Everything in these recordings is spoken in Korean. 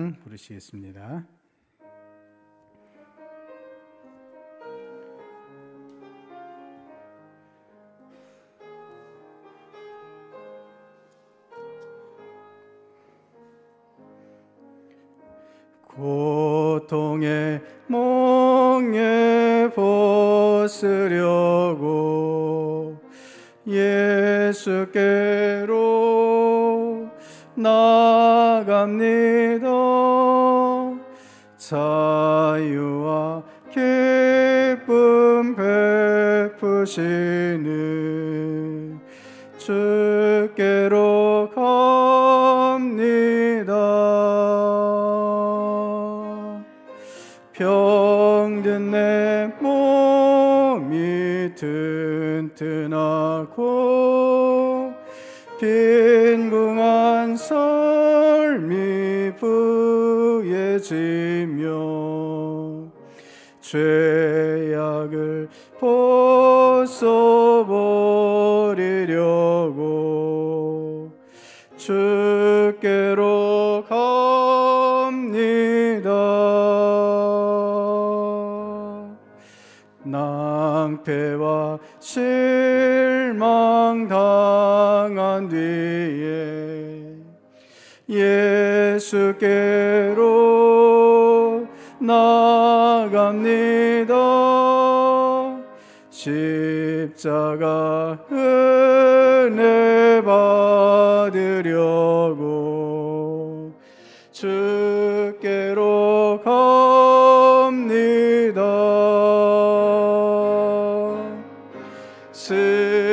찬양 부르시겠습니다. 고통의 멍에 벗으려고 예수께로 나갑니다. 자유와 기쁨 베푸시는 주께로 갑니다. 병든 내 몸이 튼튼하고 빈궁한 삶이 부해지며 죄악을 벗어버리려고 주께로 갑니다. 낭패와 실망 당한 뒤에 예수께로 나갑니다. 십자가 은혜 받으려고 주께로 갑니다.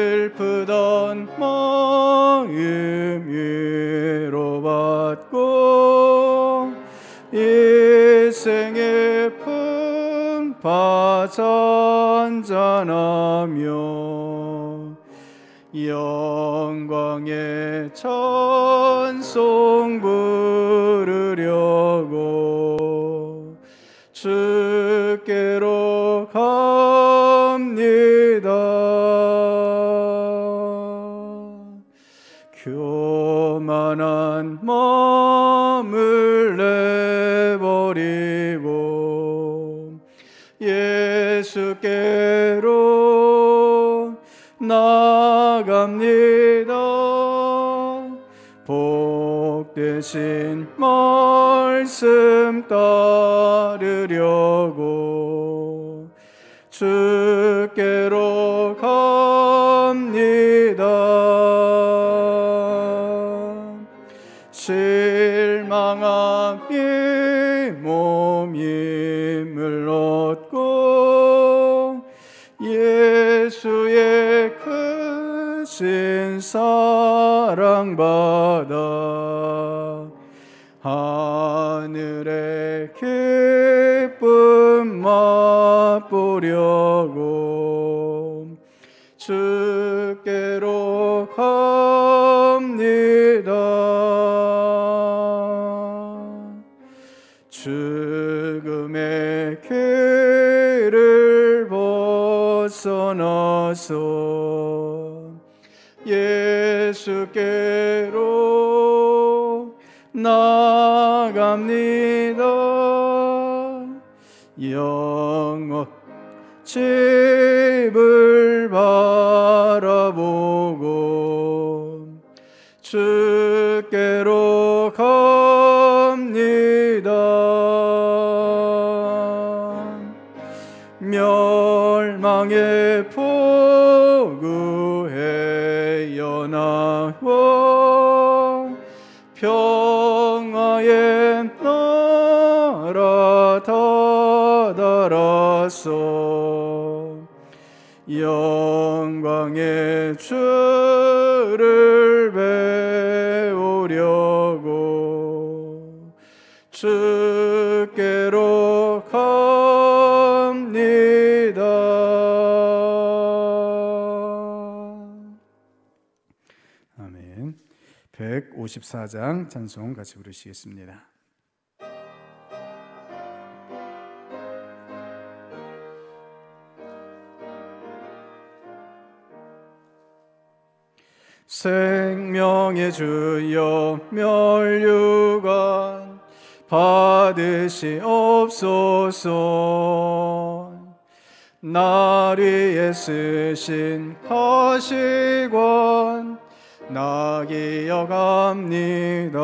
슬프던 마음 위로받고 일생의 품바 잔잔하며 영광의 찬송 부르려고 주께로 갑니다. 교만한 마음을 내버리고 예수께로 나갑니다. 복되신 말씀 따르려고 주께로 갑니다. 실망한 이 몸임을 얻고 예수의 크신 사랑받아 하늘의 기쁨 맛보려고 주께로 갑니다. 죽음의 길을 벗어나서 예수께로 나갑니다. 영원 집을 바라보고 주께로 갑니다. 멸망의 포구에 연하와 평화의 나라 다다라서 영광의 주를 배우려고 주께로 갑니다. 아멘. 154장 찬송 같이 부르시겠습니다. 생명의 주여 멸류관 받으시옵소서. 날 위에 쓰신 가시관 나 기억합니다.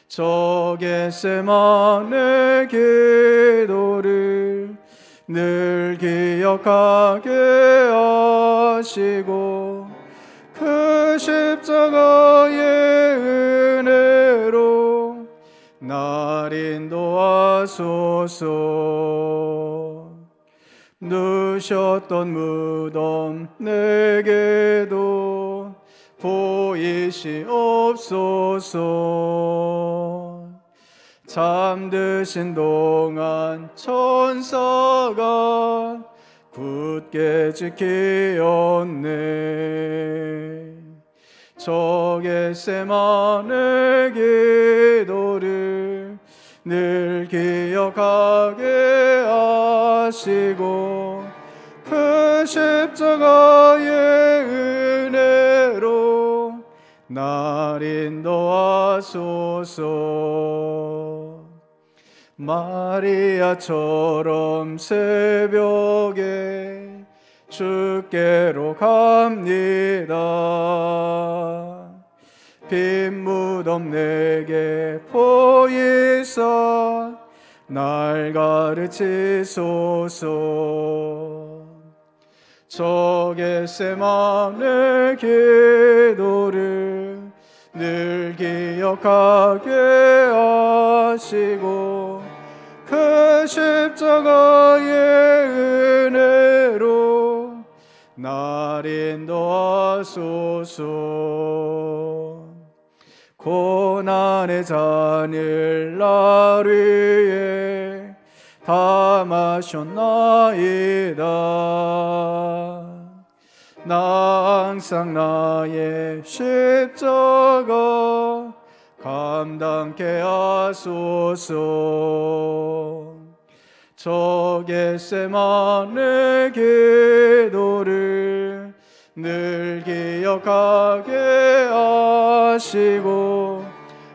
저 겟세마네 기도를 늘 기억하게 하시고 그 십자가의 은혜로 날 인도하소서. 누셨던 무덤 내게도 보이시옵소서. 잠드신 동안 천사가 굳게 지키었네. 저 겟세마네 기도를 늘 기억하게 하시고 그 십자가의 은혜로 날 인도하소서. 마리아처럼 새벽에 주께로 갑니다. 빈 무덤 내게 보이사 날 가르치소서. 저 겟세마네 기도를 늘 기억하게 하시고 그 십자가의 은혜로 날 인도하소서. 고난의 잔을 날 위해 다 마셨나이다. 나 항상 나의 십자가 감당케 하소서. 저 겟세마네 기도를 늘 기억하게 하시고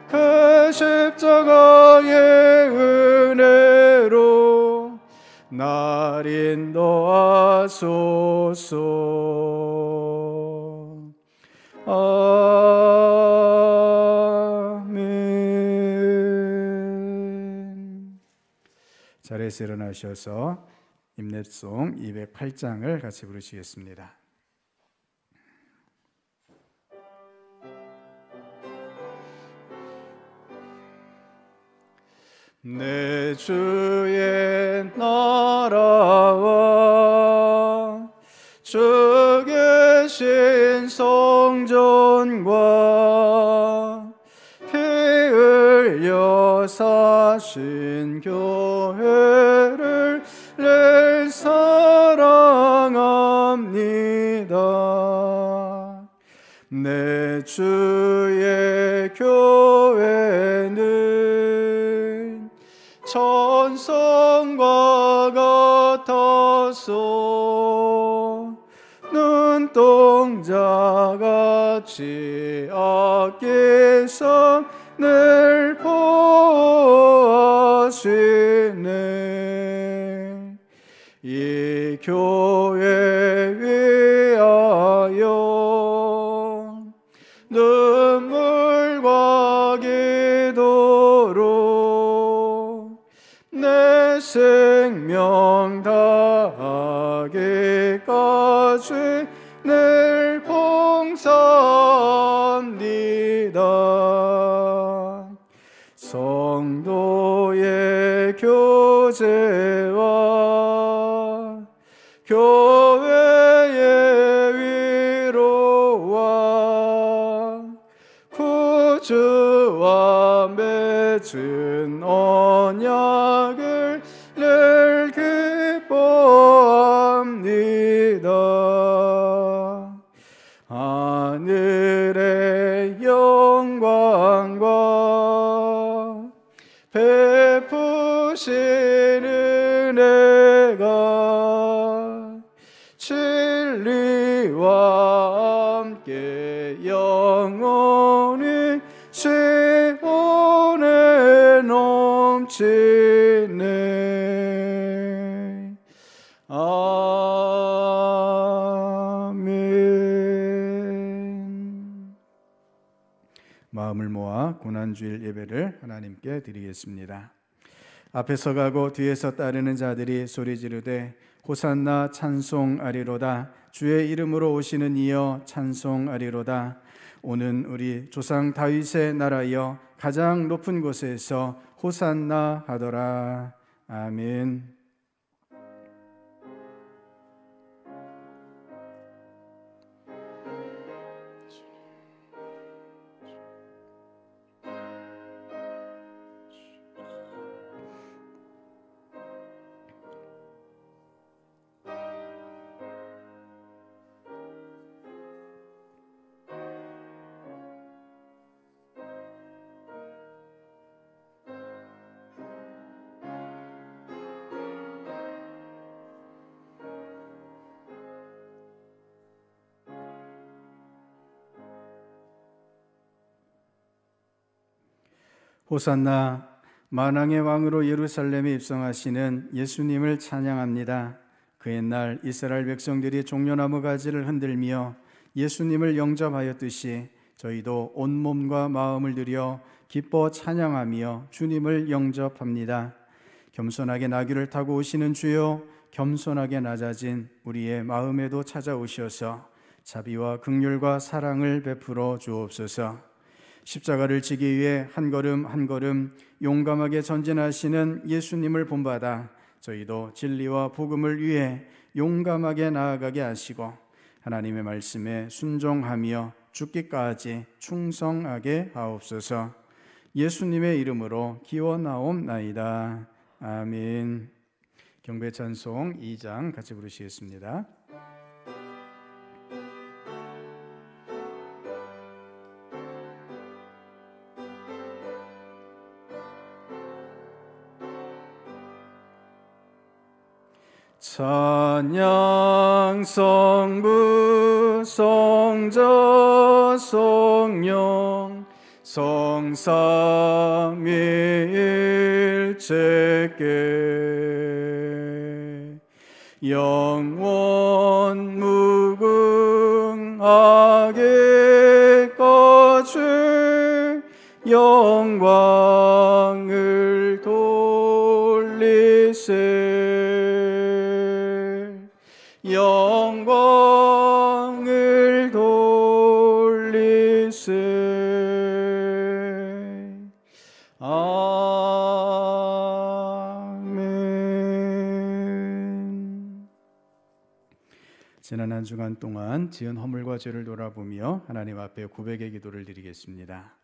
그 십자가의 은혜로 날 인도하소서. 아멘. 자리에서 일어나셔서 임랩송 208장을 같이 부르시겠습니다. 내 주의 나라와 주 계신 성전과 피 흘려 사신 교회를 늘 사랑합니다. 내 주의 교회는 천성과 같아서 눈동자같이 아끼사 늘 보호하시네. 이 교회 위하여 눈물과 기도로 내 생명 다하기까지 늘 봉사합니다. 성도의 교제와 교회의 위로와 구주와 맺은 언약을 늘 기뻐합니다. 하늘의 영광과 베푸신 은혜가 진리와 함께 영원히 시온에 주시네. 아멘. 마음을 모아 고난주일 예배를 하나님께 드리겠습니다. 앞에서 가고 뒤에서 따르는 자들이 소리 지르되 호산나 찬송하리로다. 주의 이름으로 오시는 이여 찬송하리로다. 오는 우리 조상 다윗의 나라여 가장 높은 곳에서 호산나 하더라. 아멘. 호산나 만왕의 왕으로 예루살렘에 입성하시는 예수님을 찬양합니다. 그 옛날 이스라엘 백성들이 종려나무 가지를 흔들며 예수님을 영접하였듯이 저희도 온몸과 마음을 들여 기뻐 찬양하며 주님을 영접합니다. 겸손하게 나귀를 타고 오시는 주여, 겸손하게 낮아진 우리의 마음에도 찾아오셔서 자비와 긍휼과 사랑을 베풀어 주옵소서. 십자가를 지기 위해 한 걸음 한 걸음 용감하게 전진하시는 예수님을 본받아 저희도 진리와 복음을 위해 용감하게 나아가게 하시고 하나님의 말씀에 순종하며 죽기까지 충성하게 하옵소서. 예수님의 이름으로 기원하옵나이다. 아멘. 경배 찬송 2장 같이 부르시겠습니다. 찬양 성부 성자 성령 성삼위일체께 영원 무궁하게 거주 영광을 돌리세 영광을 돌리세. 아멘. 지난 한 주간 동안 지은 허물과 죄를 돌아보며 하나님 앞에 고백의 기도를 드리겠습니다.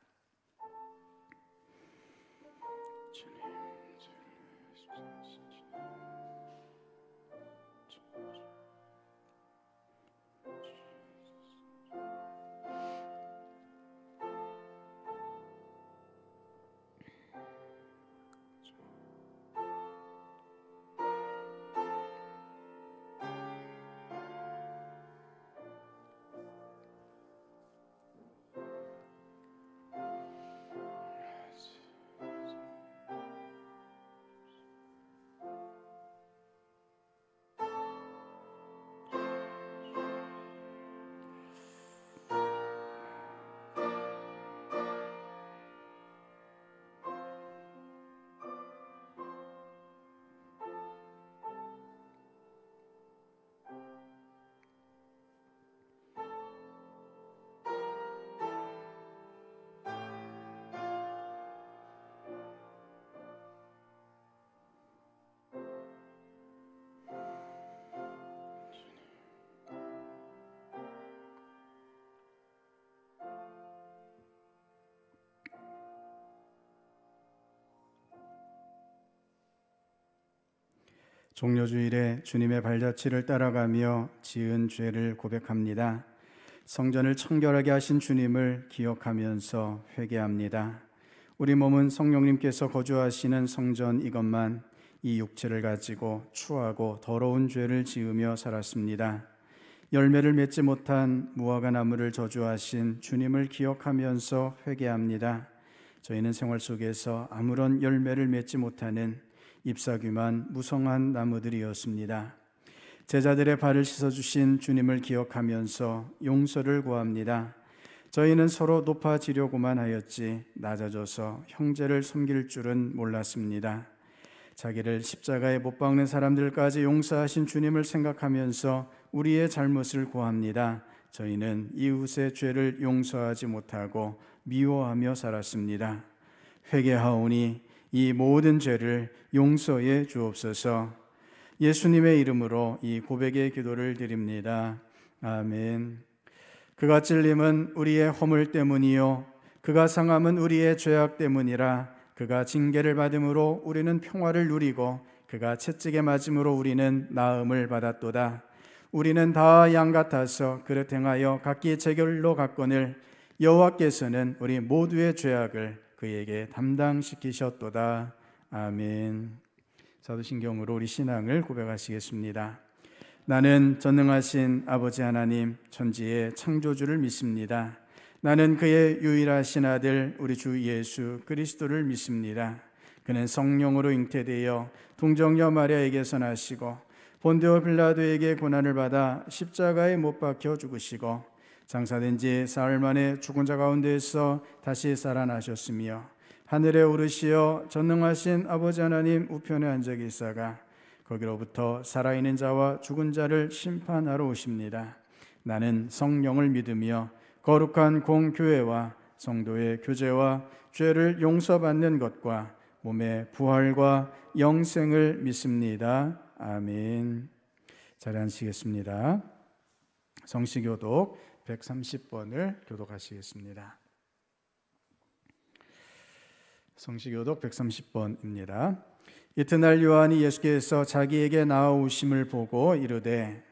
종려주일에 주님의 발자취를 따라가며 지은 죄를 고백합니다. 성전을 청결하게 하신 주님을 기억하면서 회개합니다. 우리 몸은 성령님께서 거주하시는 성전 이것만 이 육체를 가지고 추하고 더러운 죄를 지으며 살았습니다. 열매를 맺지 못한 무화과 나무를 저주하신 주님을 기억하면서 회개합니다. 저희는 생활 속에서 아무런 열매를 맺지 못하는 잎사귀만 무성한 나무들이었습니다. 제자들의 발을 씻어주신 주님을 기억하면서 용서를 구합니다. 저희는 서로 높아지려고만 하였지 낮아져서 형제를 섬길 줄은 몰랐습니다. 자기를 십자가에 못 박는 사람들까지 용서하신 주님을 생각하면서 우리의 잘못을 고합니다. 저희는 이웃의 죄를 용서하지 못하고 미워하며 살았습니다. 회개하오니 이 모든 죄를 용서해 주옵소서. 예수님의 이름으로 이 고백의 기도를 드립니다. 아멘. 그가 찔림은 우리의 허물 때문이요 그가 상함은 우리의 죄악 때문이라. 그가 징계를 받음으로 우리는 평화를 누리고 그가 채찍에 맞음으로 우리는 나음을 받았도다. 우리는 다 양 같아서 그릇 행하여 각기 제 길로 갔거늘 여호와께서는 우리 모두의 죄악을 그에게 담당시키셨도다. 아멘. 사도신경으로 우리 신앙을 고백하시겠습니다. 나는 전능하신 아버지 하나님 천지의 창조주를 믿습니다. 나는 그의 유일하신 아들 우리 주 예수 그리스도를 믿습니다. 그는 성령으로 잉태되어 동정녀 마리아에게서 나시고 본디오 빌라도에게 고난을 받아 십자가에 못 박혀 죽으시고 장사된 지 사흘 만에 죽은 자 가운데에서 다시 살아나셨으며 하늘에 오르시어 전능하신 아버지 하나님 우편에 앉아 계시다가 거기로부터 살아있는 자와 죽은 자를 심판하러 오십니다. 나는 성령을 믿으며 거룩한 공교회와 성도의 교제와 죄를 용서받는 것과 몸의 부활과 영생을 믿습니다. 아멘. 자리 앉으시겠습니다. 성시교독 130번을 교독하시겠습니다. 성시교독 130번입니다. 이튿날 요한이 예수께서 자기에게 나아오심을 보고 이르되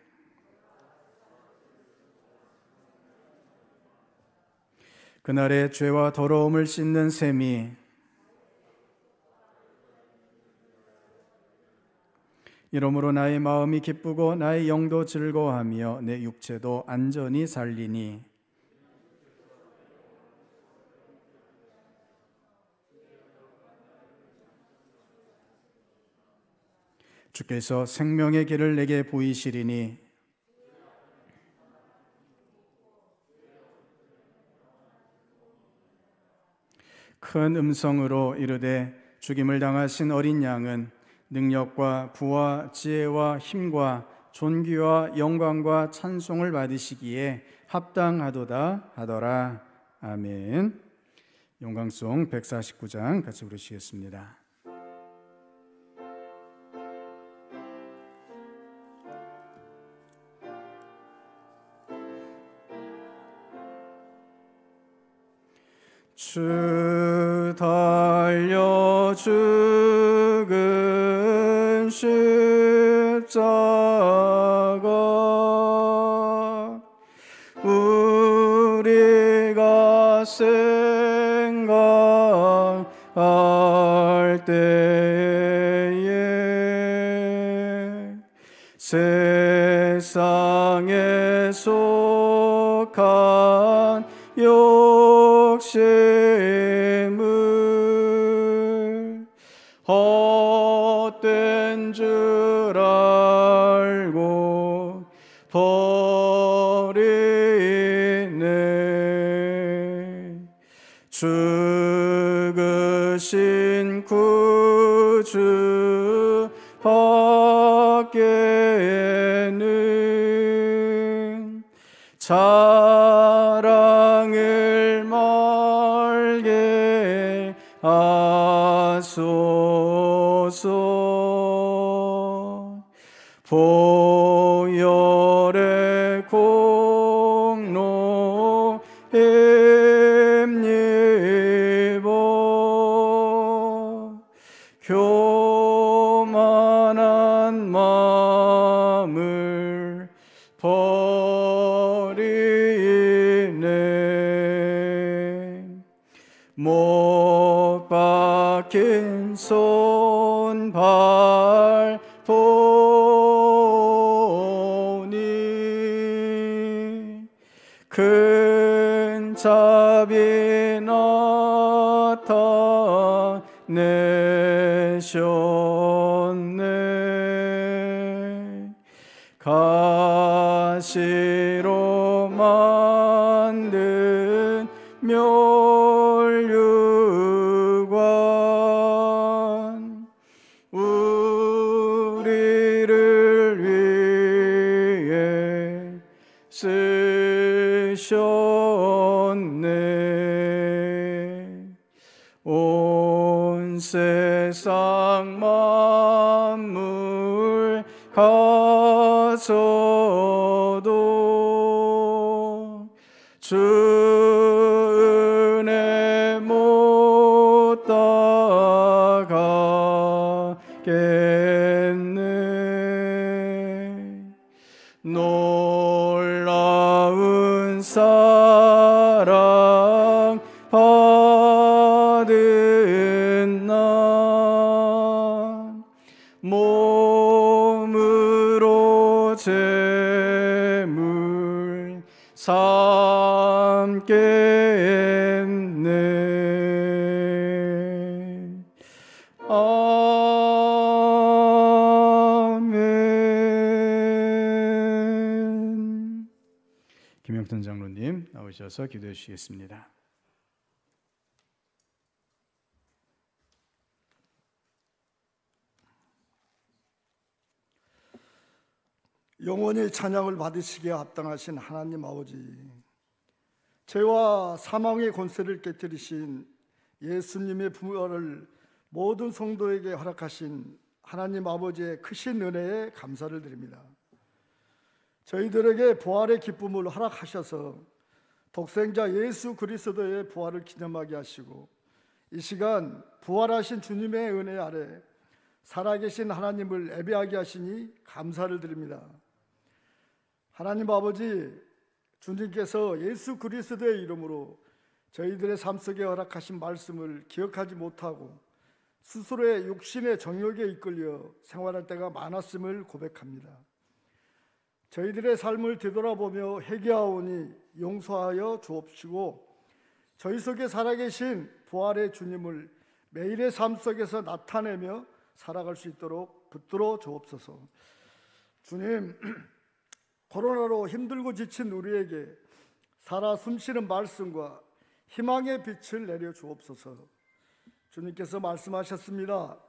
그날의 죄와 더러움을 씻는 셈이 이러므로 나의 마음이 기쁘고 나의 영도 즐거워하며 내 육체도 안전히 살리니 주께서 생명의 길을 내게 보이시리니 큰 음성으로 이르되 죽임을 당하신 어린 양은 능력과 부와 지혜와 힘과 존귀와 영광과 찬송을 받으시기에 합당하도다 하더라. 아멘. 용광송 149장 같이 부르시겠습니다. 주 달려 죽은 십자가 우리가 생각할 때에 세상에 속한 욕심을 헛된 줄 알고 버리네. 죽으신 구주 밖에는 자랑을 말게 하소서. 보혈의 공로 힘입어 교만한 마음을 버리네. 못 박힌 손발 보니 큰 자비 나타나니 내셨네. 가시로 만든 멸류관 우리를 위해 쓰셨네. 온 세상 만물 가서도 주 은혜 못 따가겠네. 놀라운 사랑 받은 나 몸으로 제물 삼겠네. 아멘. 김영선 장로님 나오셔서 기도해 주시겠습니다. 영원히 찬양을 받으시기에 합당하신 하나님 아버지, 죄와 사망의 권세를 깨뜨리신 예수님의 부활을 모든 성도에게 허락하신 하나님 아버지의 크신 은혜에 감사를 드립니다. 저희들에게 부활의 기쁨을 허락하셔서 독생자 예수 그리스도의 부활을 기념하게 하시고 이 시간 부활하신 주님의 은혜 아래 살아계신 하나님을 예배하게 하시니 감사를 드립니다. 하나님 아버지, 주님께서 예수 그리스도의 이름으로 저희들의 삶 속에 허락하신 말씀을 기억하지 못하고 스스로의 육신의 정욕에 이끌려 생활할 때가 많았음을 고백합니다. 저희들의 삶을 되돌아보며 회개하오니 용서하여 주옵시고 저희 속에 살아계신 부활의 주님을 매일의 삶 속에서 나타내며 살아갈 수 있도록 붙들어 주옵소서. 주님, 코로나로 힘들고 지친 우리에게 살아 숨쉬는 말씀과 희망의 빛을 내려 주옵소서. 주님께서 말씀하셨습니다.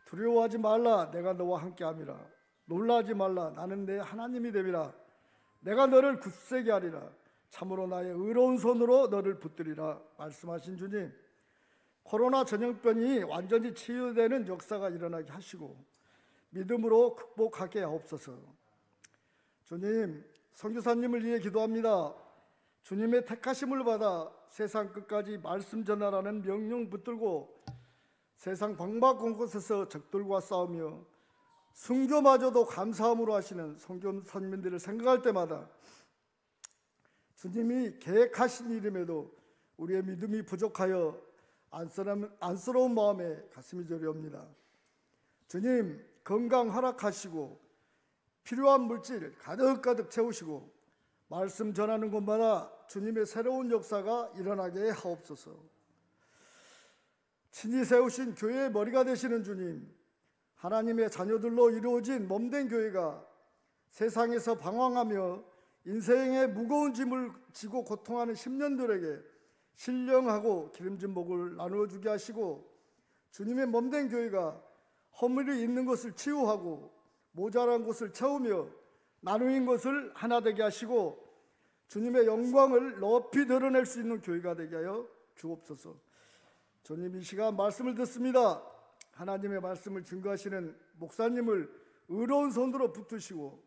두려워하지 말라, 내가 너와 함께함이라. 놀라지 말라, 나는 내 하나님이 됨이라. 내가 너를 굳세게 하리라. 참으로 나의 의로운 손으로 너를 붙들리라. 말씀하신 주님, 코로나 전염병이 완전히 치유되는 역사가 일어나게 하시고 믿음으로 극복하게 하옵소서. 주님, 선교사님을 위해 기도합니다. 주님의 택하심을 받아 세상 끝까지 말씀 전하라는 명령 붙들고 세상 방방곳곳에서 적들과 싸우며 순교마저도 감사함으로 하시는 선교사님들을 생각할 때마다 주님이 계획하신 일임에도 우리의 믿음이 부족하여 안쓰러운 마음에 가슴이 저려옵니다. 주님, 건강 허락하시고 필요한 물질 가득가득 채우시고 말씀 전하는 곳마다 주님의 새로운 역사가 일어나게 하옵소서. 친히 세우신 교회의 머리가 되시는 주님, 하나님의 자녀들로 이루어진 몸된 교회가 세상에서 방황하며 인생의 무거운 짐을 지고 고통하는 심령들에게 신령하고 기름진 복을 나누어 주게 하시고 주님의 몸된 교회가 허물이 있는 것을 치유하고 모자란 것을 채우며 나누인 것을 하나 되게 하시고 주님의 영광을 높이 드러낼 수 있는 교회가 되게 하여 주옵소서. 주님, 이 시간 말씀을 듣습니다. 하나님의 말씀을 증거하시는 목사님을 의로운 손으로 붙드시고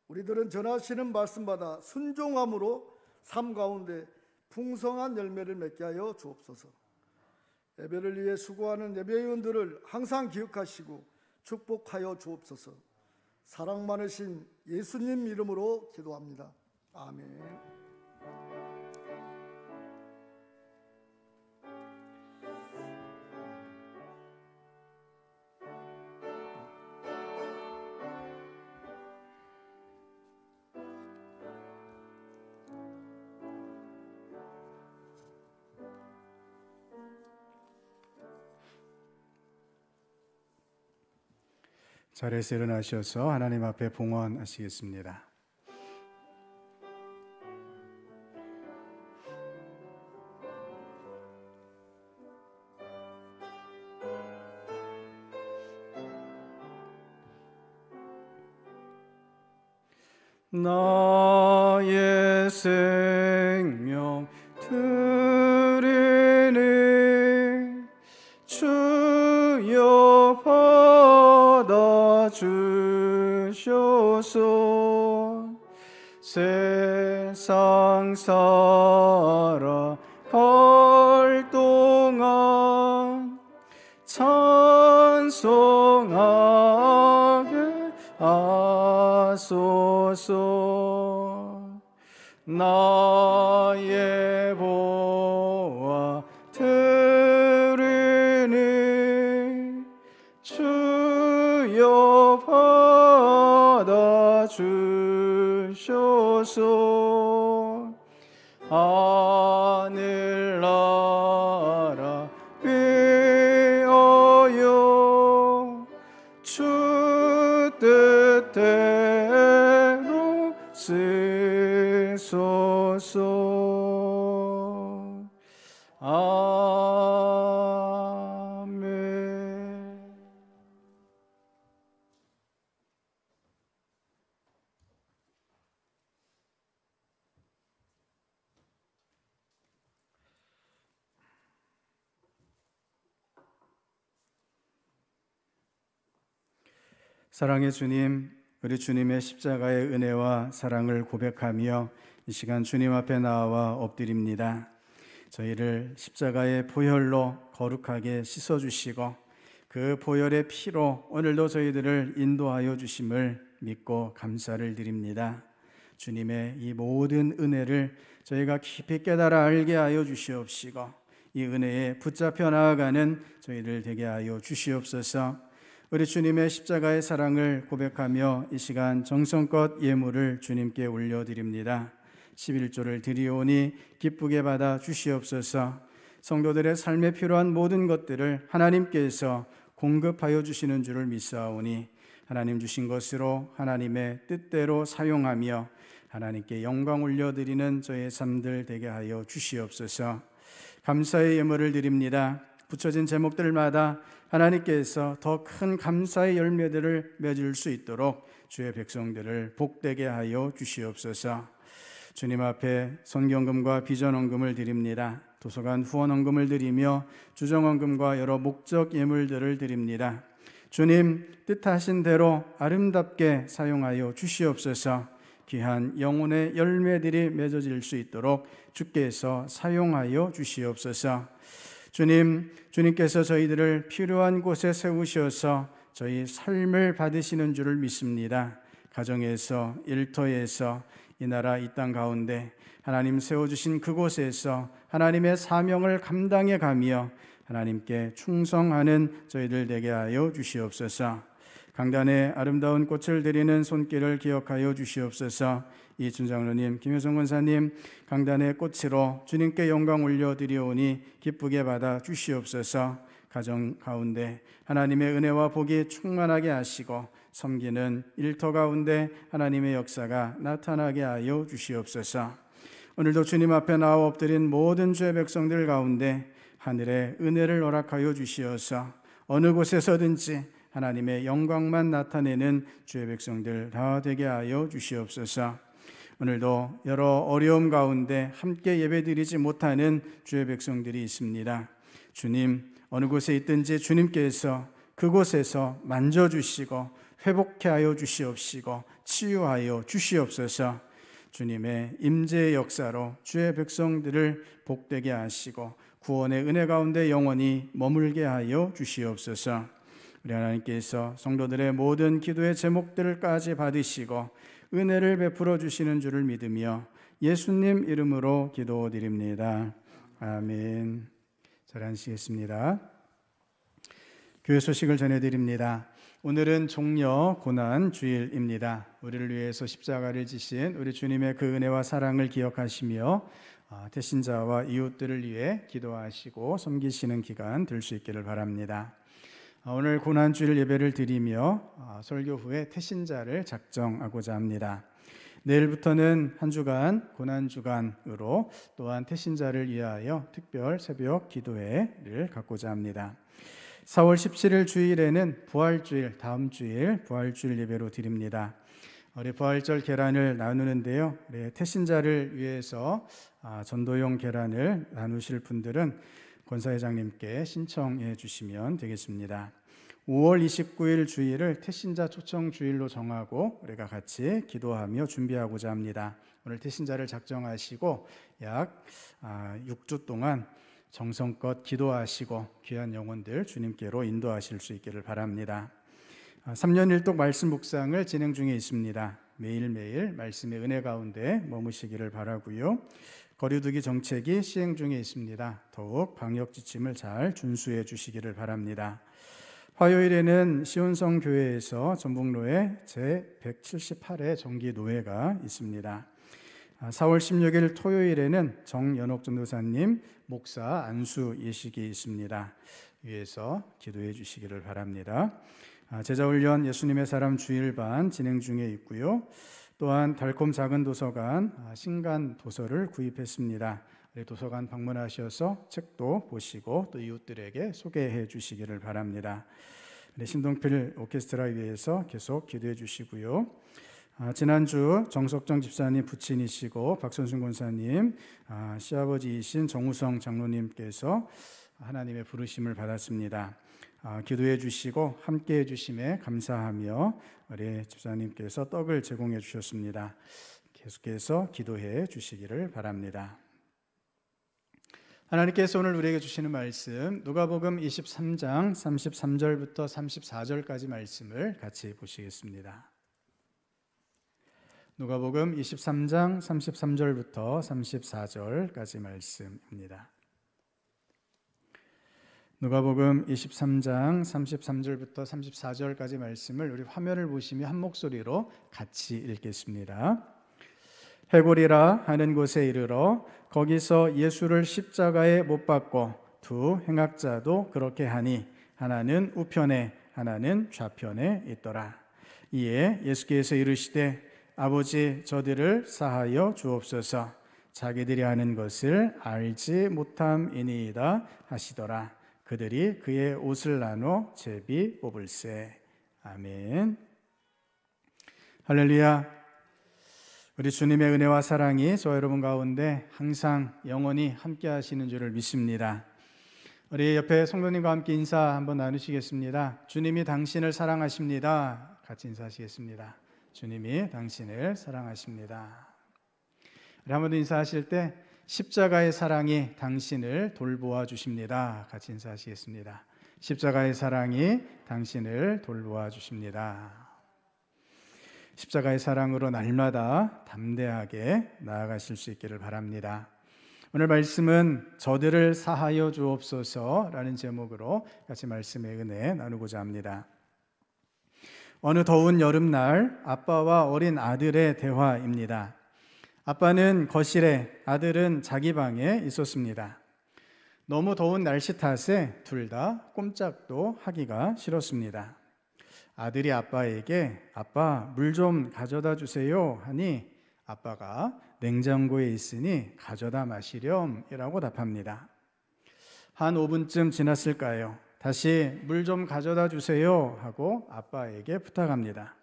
우리들은 전하시는 말씀마다 순종함으로 삶 가운데 풍성한 열매를 맺게 하여 주옵소서. 예배를 위해 수고하는 예배위원들을 항상 기억하시고 축복하여 주옵소서. 사랑 많으신 예수님 이름으로 기도합니다. 아멘. 자리에서 일어나셔서 하나님 앞에 봉헌하시겠습니다. 나의 생명 드리니 주여 받아 주셔서 세상 살아갈 동안 찬송하게 하소서. 나의 보아 드리니 주여 받아 주셔서 하늘나라 위하여 주 뜻대로 쓰소서. 아멘. 사랑의 주님, 우리 주님의 십자가의 은혜와 사랑을 고백하며 이 시간 주님 앞에 나와 엎드립니다. 저희를 십자가의 보혈로 거룩하게 씻어주시고 그 보혈의 피로 오늘도 저희들을 인도하여 주심을 믿고 감사를 드립니다. 주님의 이 모든 은혜를 저희가 깊이 깨달아 알게 하여 주시옵시고 이 은혜에 붙잡혀 나아가는 저희들 되게 하여 주시옵소서. 우리 주님의 십자가의 사랑을 고백하며 이 시간 정성껏 예물을 주님께 올려드립니다. 11조를 드리오니 기쁘게 받아 주시옵소서. 성도들의 삶에 필요한 모든 것들을 하나님께서 공급하여 주시는 줄을 믿사오니 하나님 주신 것으로 하나님의 뜻대로 사용하며 하나님께 영광 올려드리는 저의 삶들 되게 하여 주시옵소서. 감사의 예물을 드립니다. 붙여진 제목들마다 하나님께서 더 큰 감사의 열매들을 맺을 수 있도록 주의 백성들을 복되게 하여 주시옵소서. 주님 앞에 선경금과 비전헌금을 드립니다. 도서관 후원헌금을 드리며 주정헌금과 여러 목적 예물들을 드립니다. 주님 뜻하신 대로 아름답게 사용하여 주시옵소서. 귀한 영혼의 열매들이 맺어질 수 있도록 주께서 사용하여 주시옵소서. 주님께서 저희들을 필요한 곳에 세우셔서 저희 삶을 받으시는 줄을 믿습니다. 가정에서, 일터에서, 이 나라 이 땅 가운데 하나님 세워주신 그곳에서 하나님의 사명을 감당해 가며 하나님께 충성하는 저희들 되게 하여 주시옵소서. 강단에 아름다운 꽃을 드리는 손길을 기억하여 주시옵소서. 이춘 장로님, 김효성 권사님, 강단의 꽃으로 주님께 영광 올려드리오니 기쁘게 받아 주시옵소서. 가정 가운데 하나님의 은혜와 복이 충만하게 하시고 섬기는 일터 가운데 하나님의 역사가 나타나게 하여 주시옵소서. 오늘도 주님 앞에 나와 엎드린 모든 주의 백성들 가운데 하늘의 은혜를 허락하여 주시어서 어느 곳에서든지 하나님의 영광만 나타내는 주의 백성들 다 되게 하여 주시옵소서. 오늘도 여러 어려움 가운데 함께 예배드리지 못하는 주의 백성들이 있습니다. 주님, 어느 곳에 있든지 주님께서 그곳에서 만져주시고 회복케 하여 주시옵시고 치유하여 주시옵소서. 주님의 임재의 역사로 주의 백성들을 복되게 하시고 구원의 은혜 가운데 영원히 머물게 하여 주시옵소서. 우리 하나님께서 성도들의 모든 기도의 제목들까지 받으시고 은혜를 베풀어 주시는 줄을 믿으며 예수님 이름으로 기도드립니다. 아멘. 잘 앉으시겠습니다. 교회 소식을 전해드립니다. 오늘은 종려 고난 주일입니다. 우리를 위해서 십자가를 지신 우리 주님의 그 은혜와 사랑을 기억하시며 태신자와 이웃들을 위해 기도하시고 섬기시는 기간 될 수 있기를 바랍니다. 오늘 고난주일 예배를 드리며 설교 후에 태신자를 작정하고자 합니다. 내일부터는 한 주간 고난주간으로 또한 태신자를 위하여 특별 새벽 기도회를 갖고자 합니다. 4월 17일 주일에는 부활주일, 다음 주일 부활주일 예배로 드립니다. 우리 부활절 계란을 나누는데요, 태신자를 위해서 전도용 계란을 나누실 분들은 권사회장님께 신청해 주시면 되겠습니다. 5월 29일 주일을 태신자 초청 주일로 정하고 우리가 같이 기도하며 준비하고자 합니다. 오늘 태신자를 작정하시고 약 6주 동안 정성껏 기도하시고 귀한 영혼들 주님께로 인도하실 수 있기를 바랍니다. 3년 1독 말씀 묵상을 진행 중에 있습니다. 매일매일 말씀의 은혜 가운데 머무시기를 바라고요. 거리두기 정책이 시행 중에 있습니다. 더욱 방역 지침을 잘 준수해 주시기를 바랍니다. 화요일에는 시온성 교회에서 전북로에 제178회 정기노회가 있습니다. 4월 16일 토요일에는 정연옥 전도사님 목사 안수 예식이 있습니다. 위에서 기도해 주시기를 바랍니다. 제자훈련 예수님의 사람 주일반 진행 중에 있고요. 또한 달콤 작은 도서관 신간 도서를 구입했습니다. 도서관 방문하셔서 책도 보시고 또 이웃들에게 소개해 주시기를 바랍니다. 신동필 오케스트라 위해서 계속 기도해 주시고요. 지난주 정석정 집사님 부친이시고 박선순 권사님 시아버지이신 정우성 장로님께서 하나님의 부르심을 받았습니다. 기도해 주시고 함께해 주심에 감사하며 우리 집사님께서 떡을 제공해 주셨습니다. 계속해서 기도해 주시기를 바랍니다. 하나님께서 오늘 우리에게 주시는 말씀 누가복음 23장 33절부터 34절까지 말씀을 같이 보시겠습니다. 누가복음 23장 33절부터 34절까지 말씀입니다. 누가복음 23장 33절부터 34절까지 말씀을 우리 화면을 보시며 한 목소리로 같이 읽겠습니다. 해골이라 하는 곳에 이르러 거기서 예수를 십자가에 못 박고 두 행악자도 그렇게 하니 하나는 우편에 하나는 좌편에 있더라. 이에 예수께서 이르시되 아버지 저들을 사하여 주옵소서 자기들이 하는 것을 알지 못함이니이다 하시더라. 그들이 그의 옷을 나눠 제비 뽑을세. 아멘. 할렐루야. 우리 주님의 은혜와 사랑이 저와 여러분 가운데 항상 영원히 함께 하시는 줄을 믿습니다. 우리 옆에 성도님과 함께 인사 한번 나누시겠습니다. 주님이 당신을 사랑하십니다. 같이 인사하시겠습니다. 주님이 당신을 사랑하십니다. 우리 한 번 더 인사하실 때 십자가의 사랑이 당신을 돌보아 주십니다. 같이 인사하시겠습니다. 십자가의 사랑이 당신을 돌보아 주십니다. 십자가의 사랑으로 날마다 담대하게 나아가실 수 있기를 바랍니다. 오늘 말씀은 저들을 사하여 주옵소서라는 제목으로 같이 말씀의 은혜 나누고자 합니다. 어느 더운 여름날 아빠와 어린 아들의 대화입니다. 아빠는 거실에, 아들은 자기 방에 있었습니다. 너무 더운 날씨 탓에 둘 다 꼼짝도 하기가 싫었습니다. 아들이 아빠에게 아빠 물 좀 가져다 주세요 하니 아빠가 냉장고에 있으니 가져다 마시렴 이라고 답합니다. 한 5분쯤 지났을까요? 다시 물 좀 가져다 주세요 하고 아빠에게 부탁합니다.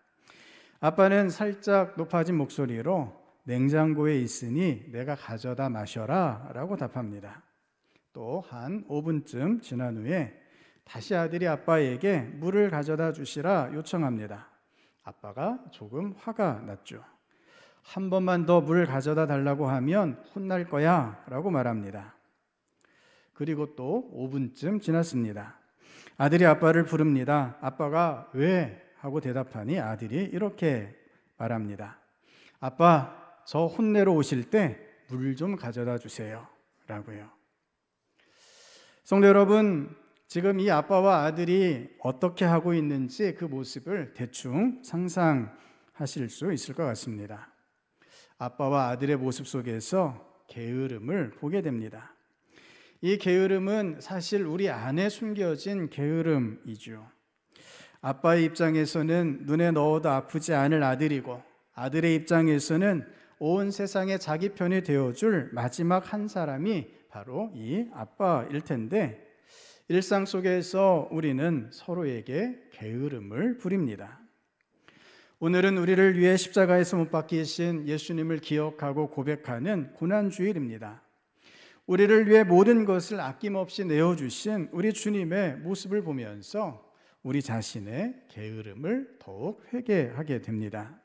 아빠는 살짝 높아진 목소리로 냉장고에 있으니 내가 가져다 마셔라 라고 답합니다. 또 한 5분쯤 지난 후에 다시 아들이 아빠에게 물을 가져다 주시라 요청합니다. 아빠가 조금 화가 났죠. 한 번만 더 물 가져다 달라고 하면 혼날 거야 라고 말합니다. 그리고 또 5분쯤 지났습니다. 아들이 아빠를 부릅니다. 아빠가 왜? 하고 대답하니 아들이 이렇게 말합니다. 아빠, 저 혼내러 오실 때 물 좀 가져다 주세요 라고요. 성도 여러분, 지금 이 아빠와 아들이 어떻게 하고 있는지 그 모습을 대충 상상하실 수 있을 것 같습니다. 아빠와 아들의 모습 속에서 게으름을 보게 됩니다. 이 게으름은 사실 우리 안에 숨겨진 게으름이죠. 아빠의 입장에서는 눈에 넣어도 아프지 않을 아들이고, 아들의 입장에서는 온 세상에 자기 편이 되어줄 마지막 한 사람이 바로 이 아빠일 텐데, 일상 속에서 우리는 서로에게 게으름을 부립니다. 오늘은 우리를 위해 십자가에서 못 박히신 예수님을 기억하고 고백하는 고난주일입니다. 우리를 위해 모든 것을 아낌없이 내어주신 우리 주님의 모습을 보면서 우리 자신의 게으름을 더욱 회개하게 됩니다.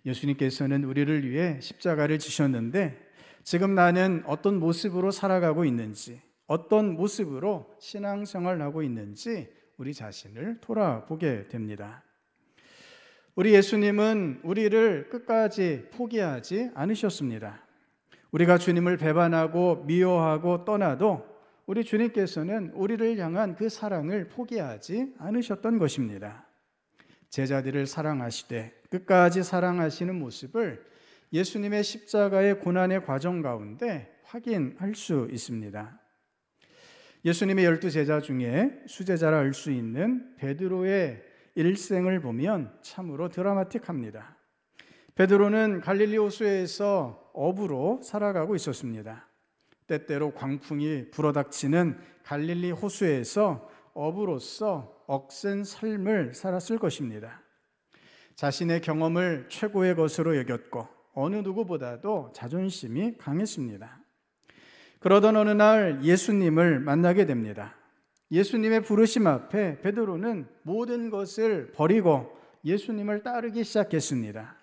예수님께서는 우리를 위해 십자가를 지셨는데, 지금 나는 어떤 모습으로 살아가고 있는지, 어떤 모습으로 신앙생활을 하고 있는지 우리 자신을 돌아보게 됩니다. 우리 예수님은 우리를 끝까지 포기하지 않으셨습니다. 우리가 주님을 배반하고 미워하고 떠나도 우리 주님께서는 우리를 향한 그 사랑을 포기하지 않으셨던 것입니다. 제자들을 사랑하시되 끝까지 사랑하시는 모습을 예수님의 십자가의 고난의 과정 가운데 확인할 수 있습니다. 예수님의 12제자 중에 수제자라 할 수 있는 베드로의 일생을 보면 참으로 드라마틱합니다. 베드로는 갈릴리 호수에서 어부로 살아가고 있었습니다. 때때로 광풍이 불어닥치는 갈릴리 호수에서 어부로서 억센 삶을 살았을 것입니다. 자신의 경험을 최고의 것으로 여겼고 어느 누구보다도 자존심이 강했습니다. 그러던 어느 날 예수님을 만나게 됩니다. 예수님의 부르심 앞에 베드로는 모든 것을 버리고 예수님을 따르기 시작했습니다.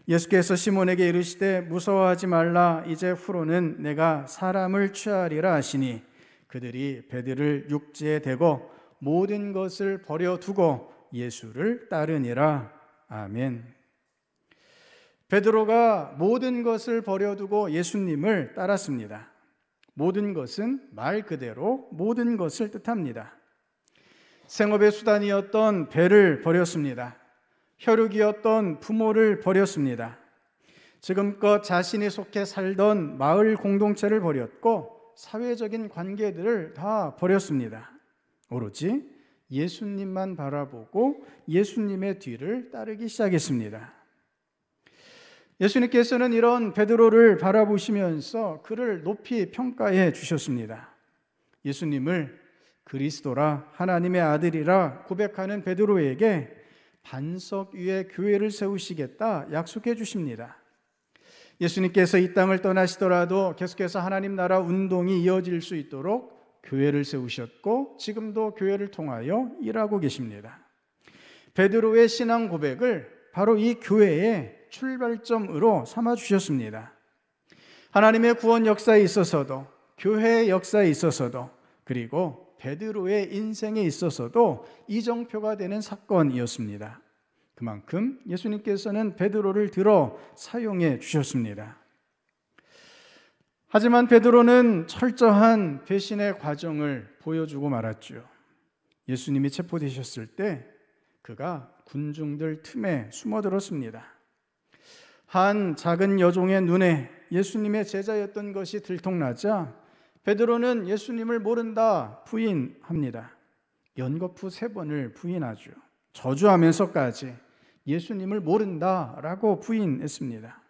예수께서 시몬에게 이르시되 무서워하지 말라, 이제 후로는 내가 사람을 취하리라 하시니 그들이 배들을 육지에 대고 모든 것을 버려두고 예수를 따르니라. 아멘. 베드로가 모든 것을 버려두고 예수님을 따랐습니다. 모든 것은 말 그대로 모든 것을 뜻합니다. 생업의 수단이었던 배를 버렸습니다. 혈육이었던 부모를 버렸습니다. 지금껏 자신이 속해 살던 마을 공동체를 버렸고 사회적인 관계들을 다 버렸습니다. 오로지 예수님만 바라보고 예수님의 뒤를 따르기 시작했습니다. 예수님께서는 이런 베드로를 바라보시면서 그를 높이 평가해 주셨습니다. 예수님을 그리스도라 하나님의 아들이라 고백하는 베드로에게 반석 위에 교회를 세우시겠다 약속해 주십니다. 예수님께서 이 땅을 떠나시더라도 계속해서 하나님 나라 운동이 이어질 수 있도록 교회를 세우셨고 지금도 교회를 통하여 일하고 계십니다. 베드로의 신앙 고백을 바로 이 교회의 출발점으로 삼아 주셨습니다. 하나님의 구원 역사에 있어서도, 교회의 역사에 있어서도, 그리고 베드로의 인생에 있어서도 이정표가 되는 사건이었습니다. 그만큼 예수님께서는 베드로를 들어 사용해 주셨습니다. 하지만 베드로는 철저한 배신의 과정을 보여주고 말았죠. 예수님이 체포되셨을 때 그가 군중들 틈에 숨어들었습니다. 한 작은 여종의 눈에 예수님의 제자였던 것이 들통나자 베드로는 예수님을 모른다 부인합니다. 연거푸 3번을 부인하죠. 저주하면서까지 예수님을 모른다라고 부인했습니다.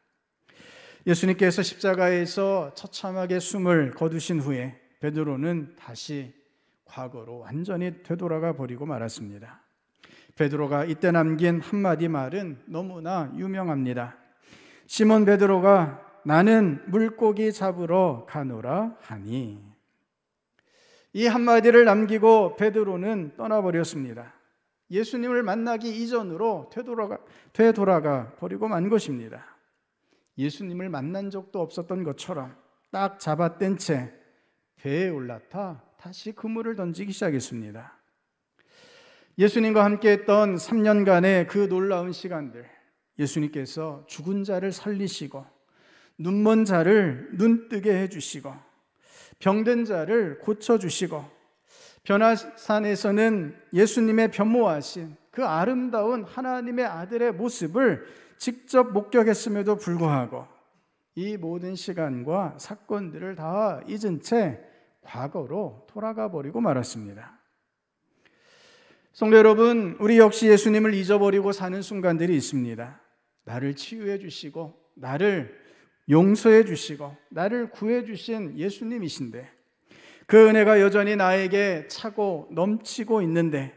예수님께서 십자가에서 처참하게 숨을 거두신 후에 베드로는 다시 과거로 완전히 되돌아가 버리고 말았습니다. 베드로가 이때 남긴 한마디 말은 너무나 유명합니다. 시몬 베드로가 나는 물고기 잡으러 가노라 하니. 이 한마디를 남기고 베드로는 떠나버렸습니다. 예수님을 만나기 이전으로 되돌아가 버리고 만 것입니다. 예수님을 만난 적도 없었던 것처럼 딱 잡아뗀 채 배에 올라타 다시 그물을 던지기 시작했습니다. 예수님과 함께했던 3년간의 그 놀라운 시간들, 예수님께서 죽은 자를 살리시고 눈먼 자를 눈뜨게 해주시고 병든 자를 고쳐주시고 변화산에서는 예수님의 변모하신 그 아름다운 하나님의 아들의 모습을 직접 목격했음에도 불구하고 이 모든 시간과 사건들을 다 잊은 채 과거로 돌아가 버리고 말았습니다. 성도 여러분, 우리 역시 예수님을 잊어버리고 사는 순간들이 있습니다. 나를 치유해 주시고 나를 용서해 주시고 나를 구해 주신 예수님이신데 그 은혜가 여전히 나에게 차고 넘치고 있는데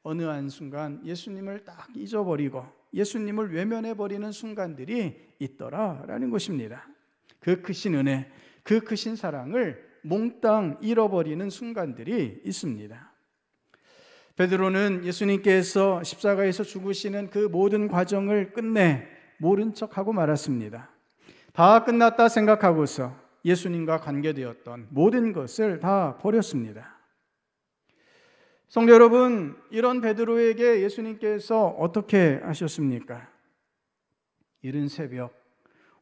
어느 한순간 예수님을 딱 잊어버리고 예수님을 외면해 버리는 순간들이 있더라라는 것입니다. 그 크신 은혜, 그 크신 사랑을 몽땅 잃어버리는 순간들이 있습니다. 베드로는 예수님께서 십자가에서 죽으시는 그 모든 과정을 끝내 모른 척하고 말았습니다. 다 끝났다 생각하고서 예수님과 관계되었던 모든 것을 다 버렸습니다. 성도 여러분, 이런 베드로에게 예수님께서 어떻게 하셨습니까? 이른 새벽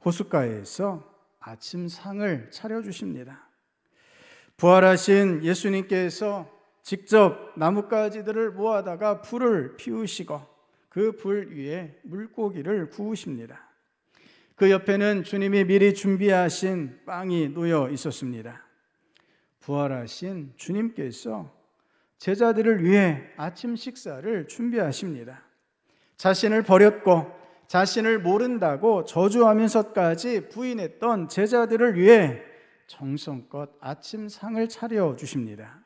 호숫가에서 아침상을 차려주십니다. 부활하신 예수님께서 직접 나뭇가지들을 모아다가 불을 피우시고 그 불 위에 물고기를 구우십니다. 그 옆에는 주님이 미리 준비하신 빵이 놓여 있었습니다. 부활하신 주님께서 제자들을 위해 아침 식사를 준비하십니다. 자신을 버렸고 자신을 모른다고 저주하면서까지 부인했던 제자들을 위해 정성껏 아침상을 차려주십니다.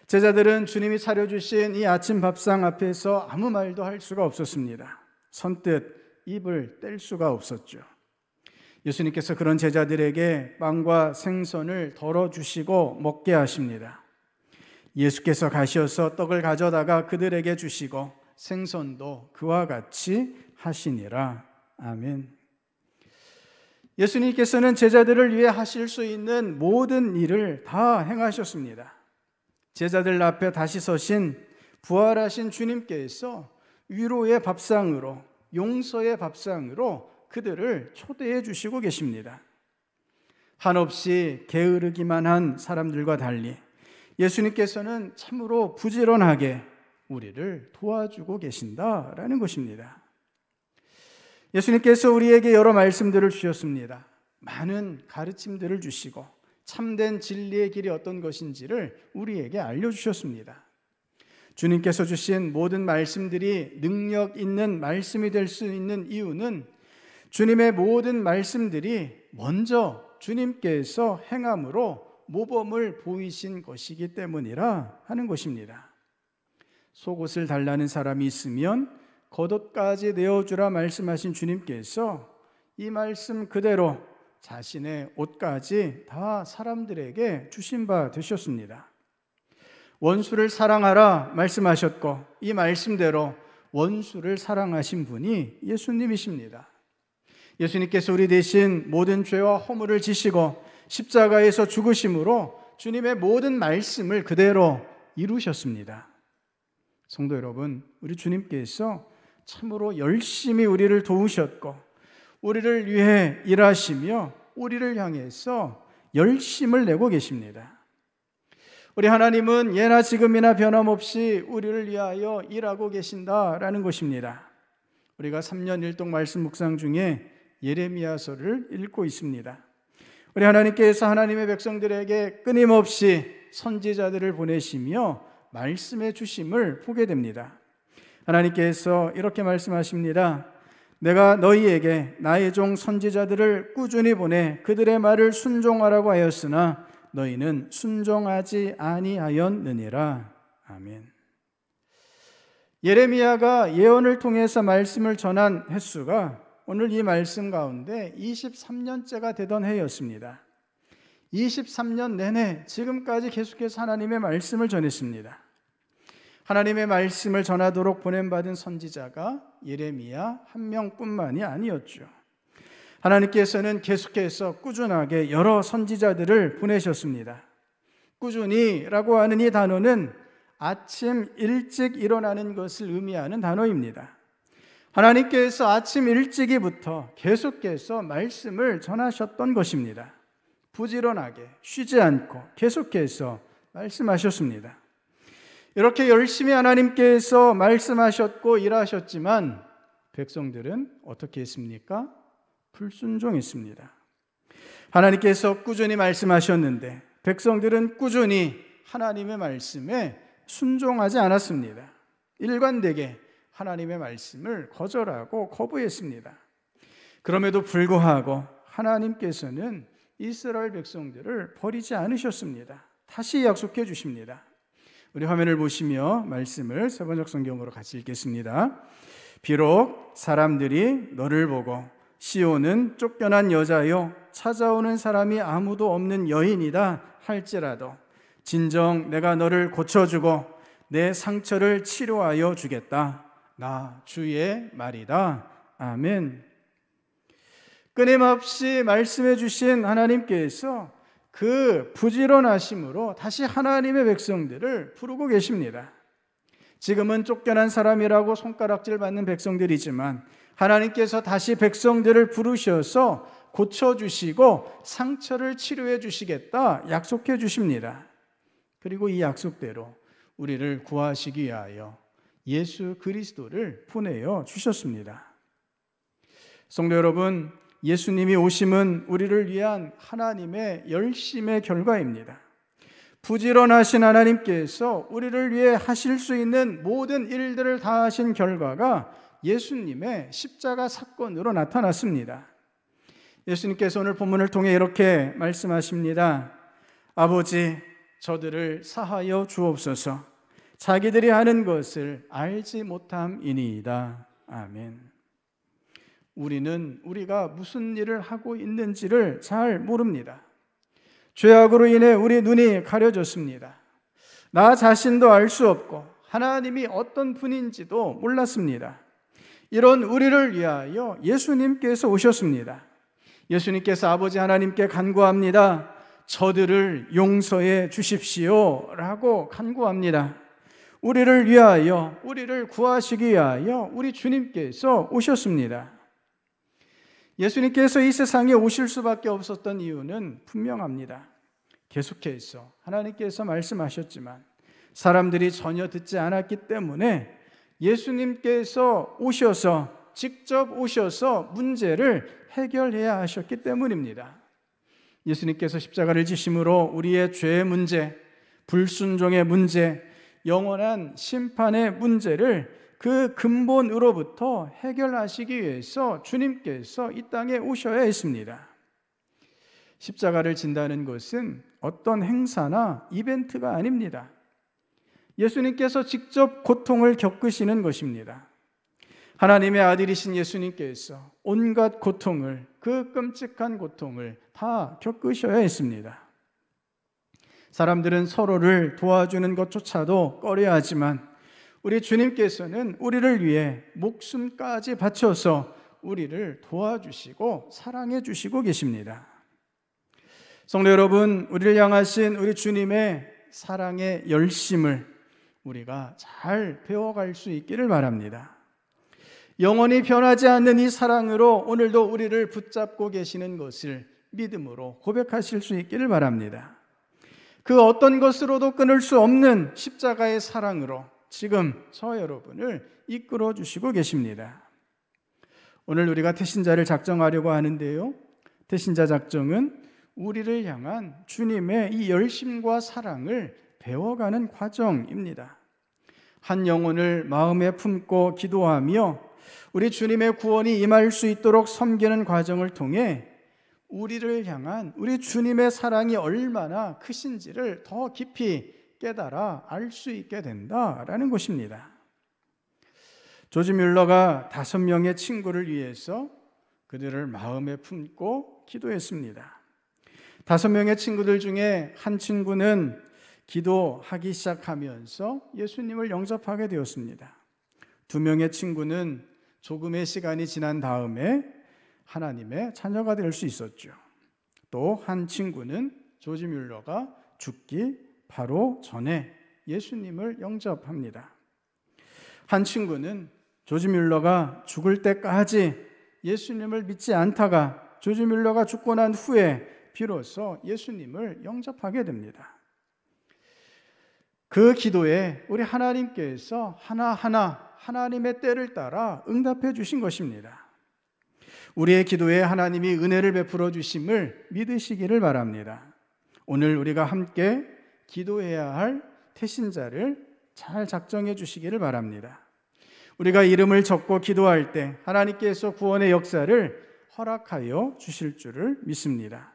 제자들은 주님이 차려주신 이 아침 밥상 앞에서 아무 말도 할 수가 없었습니다. 선뜻 입을 뗄 수가 없었죠. 예수님께서 그런 제자들에게 빵과 생선을 덜어주시고 먹게 하십니다. 예수께서 가셔서 떡을 가져다가 그들에게 주시고 생선도 그와 같이 하시니라. 아멘. 예수님께서는 제자들을 위해 하실 수 있는 모든 일을 다 행하셨습니다. 제자들 앞에 다시 서신 부활하신 주님께서 위로의 밥상으로, 용서의 밥상으로 그들을 초대해 주시고 계십니다. 한없이 게으르기만 한 사람들과 달리 예수님께서는 참으로 부지런하게 우리를 도와주고 계신다라는 것입니다. 예수님께서 우리에게 여러 말씀들을 주셨습니다. 많은 가르침들을 주시고 참된 진리의 길이 어떤 것인지를 우리에게 알려주셨습니다. 주님께서 주신 모든 말씀들이 능력 있는 말씀이 될 수 있는 이유는 주님의 모든 말씀들이 먼저 주님께서 행함으로 모범을 보이신 것이기 때문이라 하는 것입니다. 속옷을 달라는 사람이 있으면 겉옷까지 내어주라 말씀하신 주님께서 이 말씀 그대로 자신의 옷까지 다 사람들에게 주신 바 되셨습니다. 원수를 사랑하라 말씀하셨고 이 말씀대로 원수를 사랑하신 분이 예수님이십니다. 예수님께서 우리 대신 모든 죄와 허물을 지시고 십자가에서 죽으심으로 주님의 모든 말씀을 그대로 이루셨습니다. 성도 여러분, 우리 주님께서 참으로 열심히 우리를 도우셨고 우리를 위해 일하시며 우리를 향해서 열심을 내고 계십니다. 우리 하나님은 예나 지금이나 변함없이 우리를 위하여 일하고 계신다라는 것입니다. 우리가 3년 1동 말씀 묵상 중에 예레미야서를 읽고 있습니다. 우리 하나님께서 하나님의 백성들에게 끊임없이 선지자들을 보내시며 말씀해 주심을 보게 됩니다. 하나님께서 이렇게 말씀하십니다. 내가 너희에게 나의 종 선지자들을 꾸준히 보내 그들의 말을 순종하라고 하였으나 너희는 순종하지 아니하였느니라. 아멘. 예레미야가 예언을 통해서 말씀을 전한 횟수가 오늘 이 말씀 가운데 23년째가 되던 해였습니다. 23년 내내 지금까지 계속해서 하나님의 말씀을 전했습니다. 하나님의 말씀을 전하도록 보냄받은 선지자가 예레미야 한 명뿐만이 아니었죠. 하나님께서는 계속해서 꾸준하게 여러 선지자들을 보내셨습니다. 꾸준히라고 하는 이 단어는 아침 일찍 일어나는 것을 의미하는 단어입니다. 하나님께서 아침 일찍이부터 계속해서 말씀을 전하셨던 것입니다. 부지런하게 쉬지 않고 계속해서 말씀하셨습니다. 이렇게 열심히 하나님께서 말씀하셨고 일하셨지만 백성들은 어떻게 했습니까? 불순종했습니다. 하나님께서 꾸준히 말씀하셨는데 백성들은 꾸준히 하나님의 말씀에 순종하지 않았습니다. 일관되게 하나님의 말씀을 거절하고 거부했습니다. 그럼에도 불구하고 하나님께서는 이스라엘 백성들을 버리지 않으셨습니다. 다시 약속해 주십니다. 우리 화면을 보시며 말씀을 세번역 성경으로 같이 읽겠습니다. 비록 사람들이 너를 보고 시온은 쫓겨난 여자요 찾아오는 사람이 아무도 없는 여인이다 할지라도 진정 내가 너를 고쳐주고 내 상처를 치료하여 주겠다. 나 주의 말이다. 아멘. 끊임없이 말씀해 주신 하나님께서 그 부지런하심으로 다시 하나님의 백성들을 부르고 계십니다. 지금은 쫓겨난 사람이라고 손가락질 받는 백성들이지만 하나님께서 다시 백성들을 부르셔서 고쳐주시고 상처를 치료해 주시겠다 약속해 주십니다. 그리고 이 약속대로 우리를 구하시기 위하여 예수 그리스도를 보내어 주셨습니다. 성도 여러분, 예수님이 오심은 우리를 위한 하나님의 열심의 결과입니다. 부지런하신 하나님께서 우리를 위해 하실 수 있는 모든 일들을 다 하신 결과가 예수님의 십자가 사건으로 나타났습니다. 예수님께서 오늘 본문을 통해 이렇게 말씀하십니다. 아버지, 저들을 사하여 주옵소서. 자기들이 하는 것을 알지 못함이니이다. 아멘. 우리는 우리가 무슨 일을 하고 있는지를 잘 모릅니다. 죄악으로 인해 우리 눈이 가려졌습니다. 나 자신도 알 수 없고 하나님이 어떤 분인지도 몰랐습니다. 이런 우리를 위하여 예수님께서 오셨습니다. 예수님께서 아버지 하나님께 간구합니다. 저들을 용서해 주십시오 라고 간구합니다. 우리를 위하여, 우리를 구하시기 위하여 우리 주님께서 오셨습니다. 예수님께서 이 세상에 오실 수밖에 없었던 이유는 분명합니다. 계속해서 하나님께서 말씀하셨지만 사람들이 전혀 듣지 않았기 때문에 예수님께서 오셔서 직접 오셔서 문제를 해결해야 하셨기 때문입니다. 예수님께서 십자가를 지심으로 우리의 죄의 문제, 불순종의 문제, 영원한 심판의 문제를 그 근본으로부터 해결하시기 위해서 주님께서 이 땅에 오셔야 했습니다. 십자가를 진다는 것은 어떤 행사나 이벤트가 아닙니다. 예수님께서 직접 고통을 겪으시는 것입니다. 하나님의 아들이신 예수님께서 온갖 고통을, 그 끔찍한 고통을 다 겪으셔야 했습니다. 사람들은 서로를 도와주는 것조차도 꺼려하지만 우리 주님께서는 우리를 위해 목숨까지 바쳐서 우리를 도와주시고 사랑해 주시고 계십니다. 성도 여러분, 우리를 향하신 우리 주님의 사랑의 열심을 우리가 잘 배워갈 수 있기를 바랍니다. 영원히 변하지 않는 이 사랑으로 오늘도 우리를 붙잡고 계시는 것을 믿음으로 고백하실 수 있기를 바랍니다. 그 어떤 것으로도 끊을 수 없는 십자가의 사랑으로 지금 저 여러분을 이끌어 주시고 계십니다. 오늘 우리가 태신자를 작정하려고 하는데요, 태신자 작정은 우리를 향한 주님의 이 열심과 사랑을 배워가는 과정입니다. 한 영혼을 마음에 품고 기도하며 우리 주님의 구원이 임할 수 있도록 섬기는 과정을 통해 우리를 향한 우리 주님의 사랑이 얼마나 크신지를 더 깊이 깨달아 알 수 있게 된다라는 것입니다. 조지 뮬러가 5명의 친구를 위해서 그들을 마음에 품고 기도했습니다. 5명의 친구들 중에 한 친구는 기도하기 시작하면서 예수님을 영접하게 되었습니다. 2명의 친구는 조금의 시간이 지난 다음에 하나님의 자녀가 될 수 있었죠. 또 한 친구는 조지 뮬러가 죽기 바로 전에 예수님을 영접합니다. 한 친구는 조지 뮬러가 죽을 때까지 예수님을 믿지 않다가 조지 뮬러가 죽고 난 후에 비로소 예수님을 영접하게 됩니다. 그 기도에 우리 하나님께서 하나하나 하나님의 때를 따라 응답해 주신 것입니다. 우리의 기도에 하나님이 은혜를 베풀어 주심을 믿으시기를 바랍니다. 오늘 우리가 함께 기도해야 할 태신자를 잘 작정해 주시기를 바랍니다. 우리가 이름을 적고 기도할 때 하나님께서 구원의 역사를 허락하여 주실 줄을 믿습니다.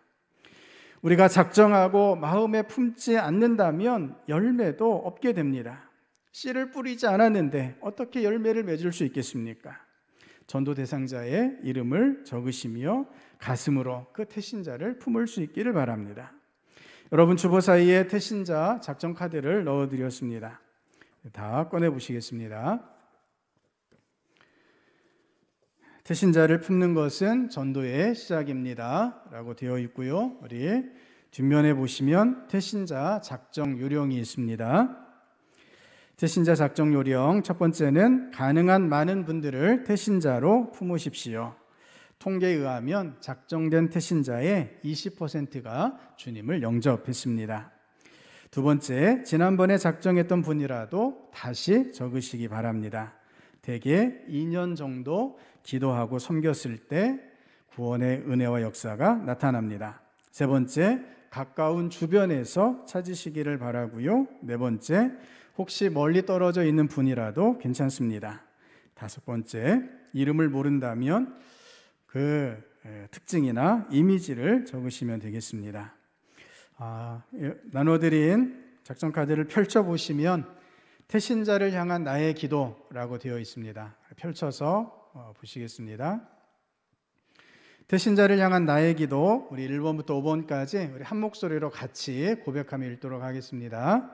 우리가 작정하고 마음에 품지 않는다면 열매도 없게 됩니다. 씨를 뿌리지 않았는데 어떻게 열매를 맺을 수 있겠습니까? 전도 대상자의 이름을 적으시며 가슴으로 그 태신자를 품을 수 있기를 바랍니다. 여러분 주보 사이에 태신자 작정 카드를 넣어드렸습니다. 다 꺼내보시겠습니다. 태신자를 품는 것은 전도의 시작입니다 라고 되어 있고요. 우리 뒷면에 보시면 태신자 작정 요령이 있습니다. 태신자 작정 요령 첫 번째는 가능한 많은 분들을 태신자로 품으십시오. 통계에 의하면 작정된 태신자의 20%가 주님을 영접했습니다. 두 번째, 지난번에 작정했던 분이라도 다시 적으시기 바랍니다. 대개 2년 정도 기도하고 섬겼을 때 구원의 은혜와 역사가 나타납니다. 세 번째, 가까운 주변에서 찾으시기를 바라고요. 네 번째, 혹시 멀리 떨어져 있는 분이라도 괜찮습니다. 다섯 번째, 이름을 모른다면 그 특징이나 이미지를 적으시면 되겠습니다. 나눠드린 작정 카드를 펼쳐보시면 태신자를 향한 나의 기도라고 되어 있습니다. 펼쳐서 보시겠습니다. 태신자를 향한 나의 기도, 우리 1번부터 5번까지 우리 한 목소리로 같이 고백하며 읽도록 하겠습니다.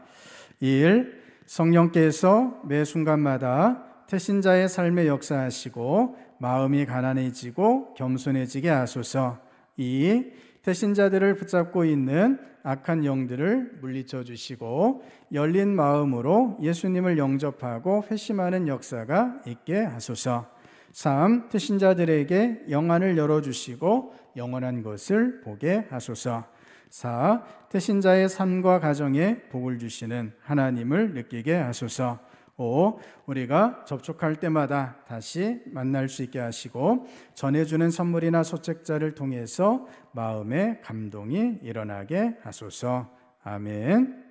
1. 성령께서 매 순간마다 태신자의 삶에 역사하시고 마음이 가난해지고 겸손해지게 하소서. 2. 태신자들을 붙잡고 있는 악한 영들을 물리쳐 주시고 열린 마음으로 예수님을 영접하고 회심하는 역사가 있게 하소서. 3. 태신자들에게 영안을 열어주시고 영원한 것을 보게 하소서. 4. 태신자의 삶과 가정에 복을 주시는 하나님을 느끼게 하소서. 5. 우리가 접촉할 때마다 다시 만날 수 있게 하시고 전해주는 선물이나 소책자를 통해서 마음의 감동이 일어나게 하소서. 아멘.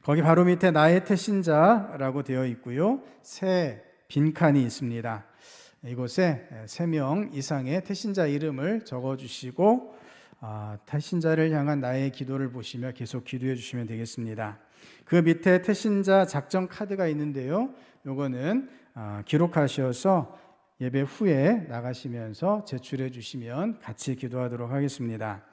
거기 바로 밑에 나의 태신자라고 되어 있고요. 새 빈칸이 있습니다. 이곳에 3명 이상의 태신자 이름을 적어주시고 태신자를 향한 나의 기도를 보시며 계속 기도해 주시면 되겠습니다. 그 밑에 태신자 작정 카드가 있는데요. 요거는 기록하셔서 예배 후에 나가시면서 제출해 주시면 같이 기도하도록 하겠습니다.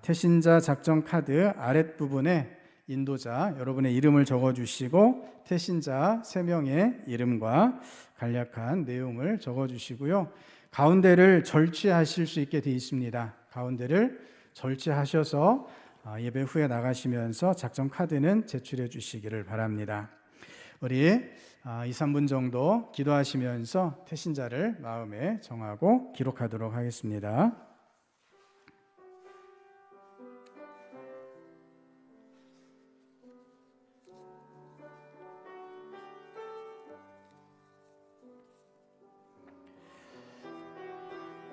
태신자 작정 카드 아랫부분에 인도자 여러분의 이름을 적어주시고 태신자 3명의 이름과 간략한 내용을 적어주시고요. 가운데를 절취하실 수 있게 되어 있습니다. 가운데를 절취하셔서 예배 후에 나가시면서 작정 카드는 제출해 주시기를 바랍니다. 우리 2, 3분 정도 기도하시면서 태신자를 마음에 정하고 기록하도록 하겠습니다.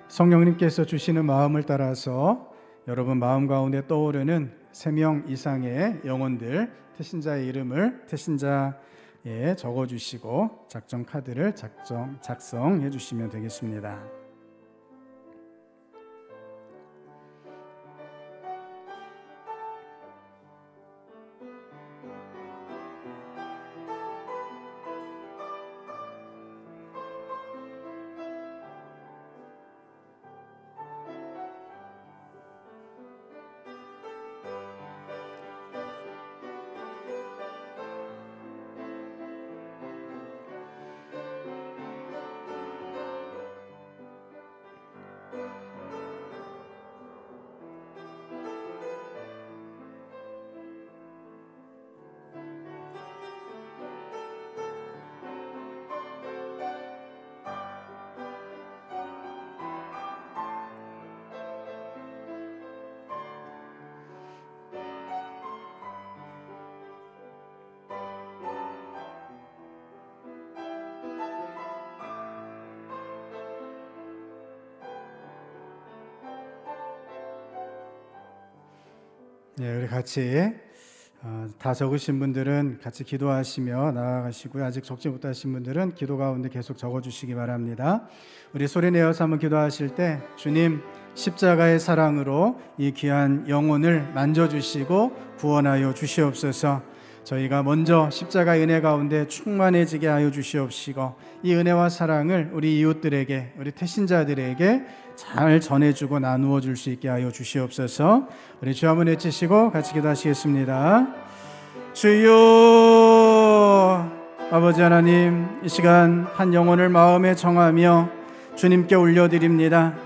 성령님께서 주시는 마음을 따라서 여러분 마음 가운데 떠오르는 3명 이상의 영혼들 태신자의 이름을 태신자에 적어주시고 작정 카드를 작성해 주시면 되겠습니다. 우리 같이 다 적으신 분들은 같이 기도하시며 나아가시고요. 아직 적지 못하신 분들은 기도 가운데 계속 적어주시기 바랍니다. 우리 소리내어서 한번 기도하실 때 주님 십자가의 사랑으로 이 귀한 영혼을 만져주시고 구원하여 주시옵소서. 저희가 먼저 십자가의 은혜 가운데 충만해지게 하여 주시옵시고 이 은혜와 사랑을 우리 이웃들에게 우리 태신자들에게 잘 전해주고 나누어 줄 수 있게 하여 주시옵소서. 우리 주 한번 외치시고 같이 기도하시겠습니다. 주여, 아버지 하나님, 이 시간 한 영혼을 마음에 정하며 주님께 올려드립니다.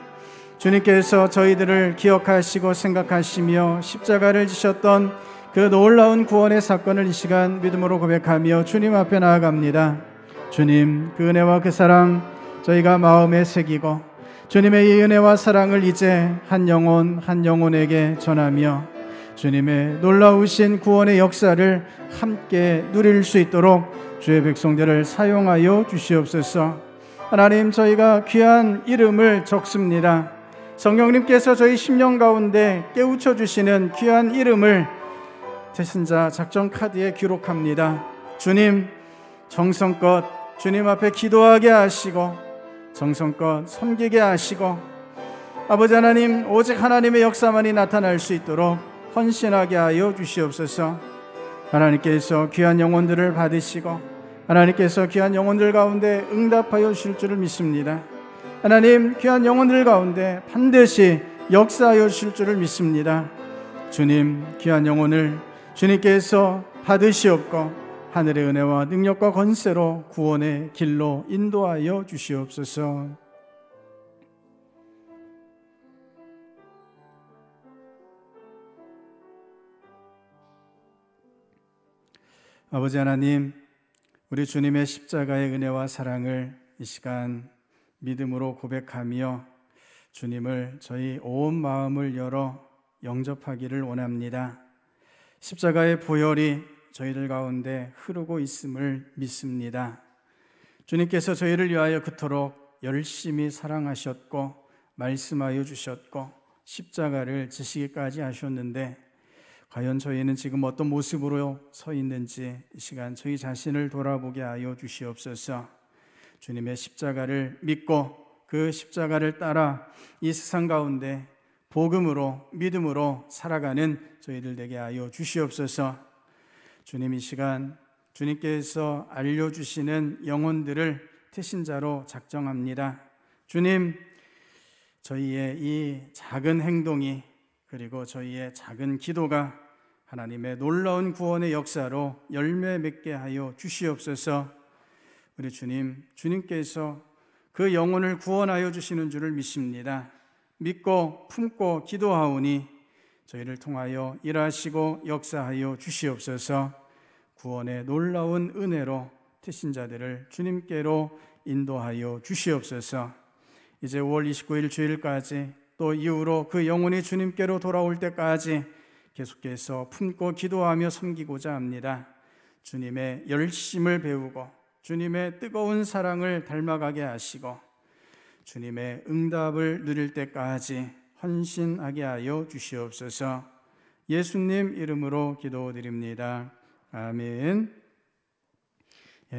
주님께서 저희들을 기억하시고 생각하시며 십자가를 지셨던 그 놀라운 구원의 사건을 이 시간 믿음으로 고백하며 주님 앞에 나아갑니다. 주님, 그 은혜와 그 사랑 저희가 마음에 새기고 주님의 이 은혜와 사랑을 이제 한 영혼 한 영혼에게 전하며 주님의 놀라우신 구원의 역사를 함께 누릴 수 있도록 주의 백성들을 사용하여 주시옵소서. 하나님, 저희가 귀한 이름을 적습니다. 성령님께서 저희 심령 가운데 깨우쳐 주시는 귀한 이름을 태신자 작전 카드에 기록합니다. 주님, 정성껏 주님 앞에 기도하게 하시고 정성껏 섬기게 하시고 아버지 하나님, 오직 하나님의 역사만이 나타날 수 있도록 헌신하게 하여 주시옵소서. 하나님께서 귀한 영혼들을 받으시고 하나님께서 귀한 영혼들 가운데 응답하여 주실 줄을 믿습니다. 하나님, 귀한 영혼들 가운데 반드시 역사하여 주실 줄을 믿습니다. 주님, 귀한 영혼을 주님께서 받으시옵고 하늘의 은혜와 능력과 권세로 구원의 길로 인도하여 주시옵소서. 아버지 하나님, 우리 주님의 십자가의 은혜와 사랑을 이 시간 믿음으로 고백하며 주님을 저희 온 마음을 열어 영접하기를 원합니다. 십자가의 보혈이 저희들 가운데 흐르고 있음을 믿습니다. 주님께서 저희를 위하여 그토록 열심히 사랑하셨고 말씀하여 주셨고 십자가를 지시기까지 하셨는데 과연 저희는 지금 어떤 모습으로 서 있는지 이 시간 저희 자신을 돌아보게 하여 주시옵소서. 주님의 십자가를 믿고 그 십자가를 따라 이 세상 가운데 복음으로 믿음으로 살아가는 저희들 되게 하여 주시옵소서. 주님, 이 시간 주님께서 알려주시는 영혼들을 태신자로 작정합니다. 주님, 저희의 이 작은 행동이 그리고 저희의 작은 기도가 하나님의 놀라운 구원의 역사로 열매 맺게 하여 주시옵소서. 우리 주님, 주님께서 그 영혼을 구원하여 주시는 줄을 믿습니다. 믿고 품고 기도하오니 저희를 통하여 일하시고 역사하여 주시옵소서. 구원의 놀라운 은혜로 태신자들을 주님께로 인도하여 주시옵소서. 이제 5월 29일 주일까지 또 이후로 그 영혼이 주님께로 돌아올 때까지 계속해서 품고 기도하며 섬기고자 합니다. 주님의 열심을 배우고 주님의 뜨거운 사랑을 닮아가게 하시고 주님의 응답을 누릴 때까지 헌신하게 하여 주시옵소서. 예수님 이름으로 기도드립니다. 아멘.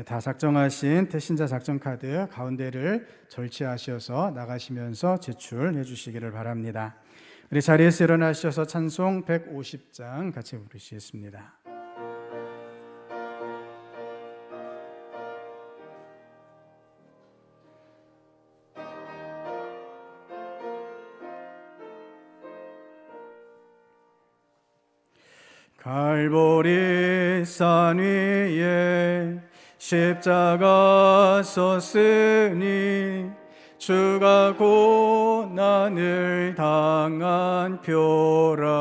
다 작정하신 태신자 작전 카드 가운데를 절취하셔서 나가시면서 제출해 주시기를 바랍니다. 우리 자리에서 일어나셔서 찬송 150장 같이 부르시겠습니다. 갈보리 산 위에 십자가 섰으니 주가 고난을 당한 표라.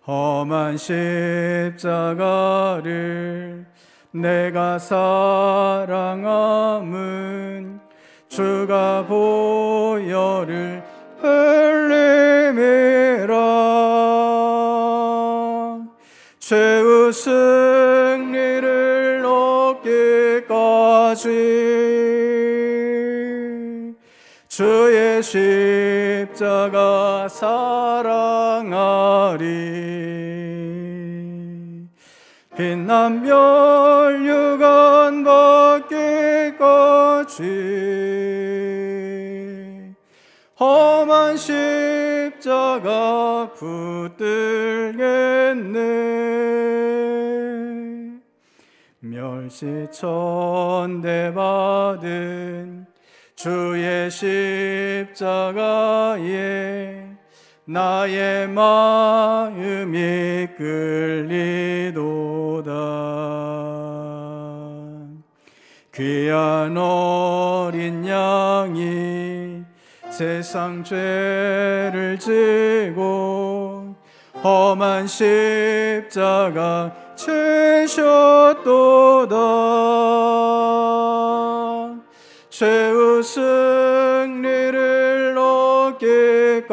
험한 십자가를 내가 사랑함은 주가 보혈을 흘림이라. 최후 승리를 얻기까지 주의 십자가 십자가 사랑하리. 빛난 멸류관 받기까지 험한 십자가 붙들겠네. 멸시천대 받은 주의 십자가에 나의 마음이 끌리도다. 귀한 어린 양이 세상 죄를 지고 험한 십자가 지셨도다. 최후 승리를 얻기까지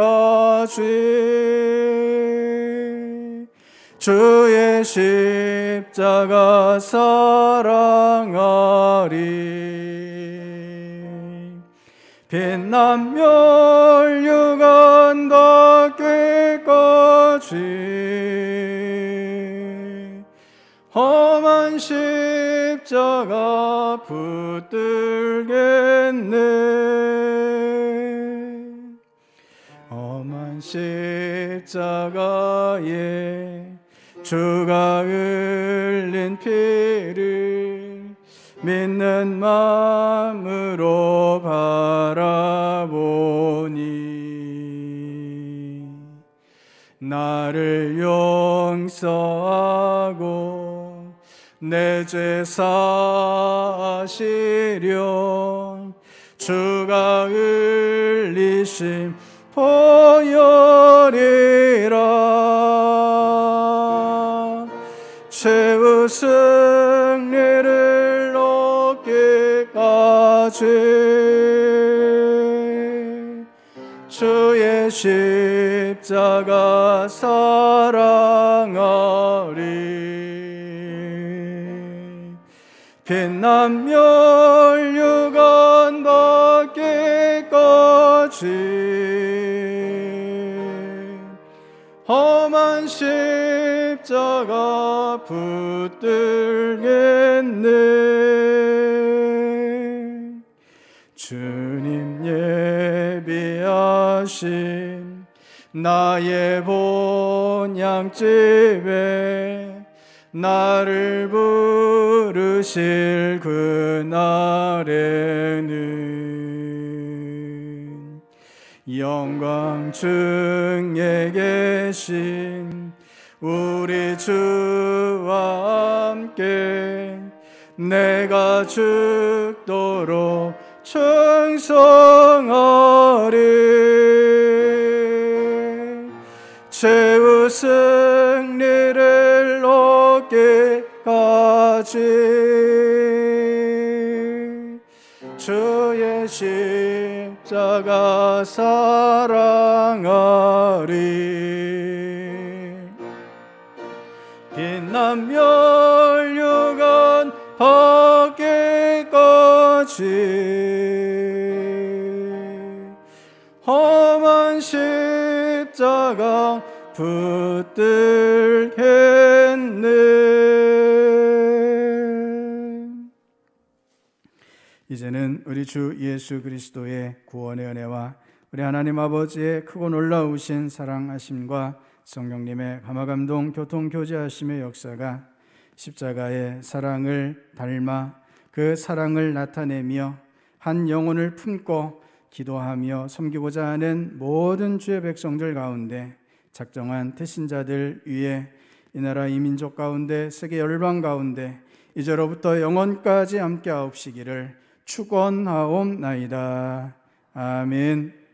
주의 십자가 사랑하리. 빛난 멸류관 닿기까지 험한 십자가 붙들겠네. 험한 십자가에 주가 흘린 피를 믿는 마음으로 바라보니 나를 용서하고 내 죄 사하시려 주가 흘리신 보혈이라. 최후 승리를 얻기까지 주의 십자가 사랑하리. 빛난 멸류관 닿기까지 험한 십자가 붙들겠네. 주님 예비하신 나의 본향집에 나를 부르실 그날에는 영광 중에 계신 우리 주와 함께 내가 죽도록 충성하리. 최후 승리를 얻기까지 주의 십자가 사랑하리. 빛난 멸류관 받기까지 험한 십자가 붙들겠네. 이제는 우리 주 예수 그리스도의 구원의 은혜와 우리 하나님 아버지의 크고 놀라우신 사랑하심과 성령님의 감화감동 교통교제하심의 역사가 십자가의 사랑을 닮아 그 사랑을 나타내며 한 영혼을 품고 기도하며 섬기고자 하는 모든 주의 백성들 가운데 작정한 태신자들 위에 이 나라 이 민족 가운데 세계 열방 가운데 이제로부터 영원까지 함께하옵시기를 축원하옵나이다. 아멘.